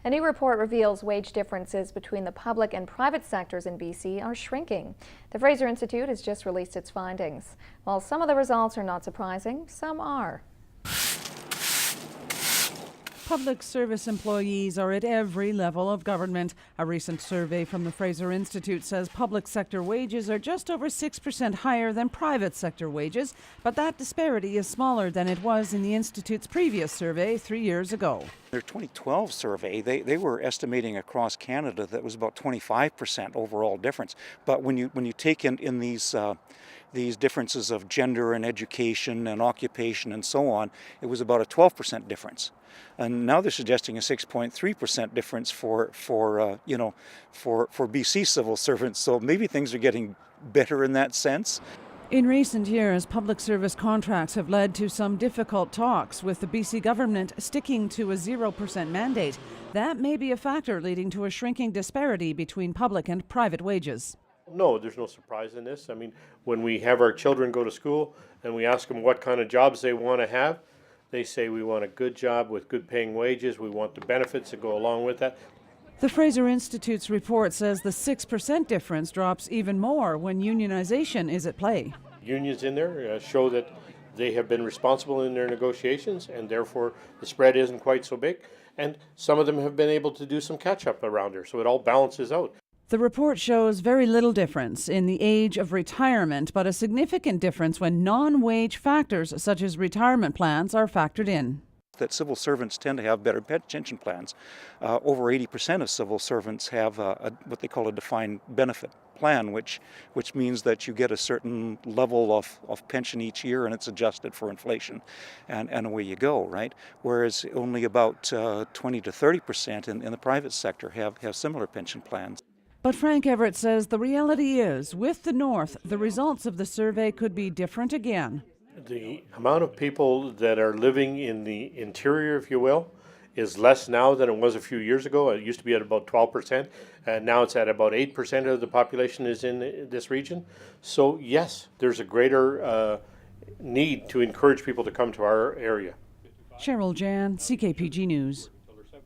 A new report reveals wage differences between the public and private sectors in BC are shrinking. The Fraser Institute has just released its findings. While some of the results are not surprising, some are. Public service employees are at every level of government. A recent survey from the Fraser Institute says public sector wages are just over 6% higher than private sector wages, but that disparity is smaller than it was in the Institute's previous survey 3 years ago. Their 2012 survey, they were estimating across Canada that was about 25% overall difference. But when you take in these differences of gender and education and occupation and so on, it was about a 12% difference. And now they're suggesting a 6.3% difference for BC civil servants. So maybe things are getting better in that sense. In recent years, public service contracts have led to some difficult talks, with the BC government sticking to a 0% mandate. That may be a factor leading to a shrinking disparity between public and private wages. No, there's no surprise in this. I mean, when we have our children go to school and we ask them what kind of jobs they want to have, they say we want a good job with good paying wages, we want the benefits that go along with that. The Fraser Institute's report says the 6% difference drops even more when unionization is at play. Unions in there show that they have been responsible in their negotiations, and therefore the spread isn't quite so big. And some of them have been able to do some catch up around there, so it all balances out. The report shows very little difference in the age of retirement, but a significant difference when non-wage factors such as retirement plans are factored in. That civil servants tend to have better pension plans. Over 80% of civil servants have what they call a defined benefit plan, which means that you get a certain level of pension each year and it's adjusted for inflation, and away you go, right? Whereas only about 20 to 30% in the private sector have similar pension plans. But Frank Everett says the reality is, with the North, the results of the survey could be different again. The amount of people that are living in the interior, if you will, is less now than it was a few years ago. It used to be at about 12%, and now it's at about 8% of the population is in this region. So yes, there's a greater need to encourage people to come to our area. Cheryl Jan, CKPG News.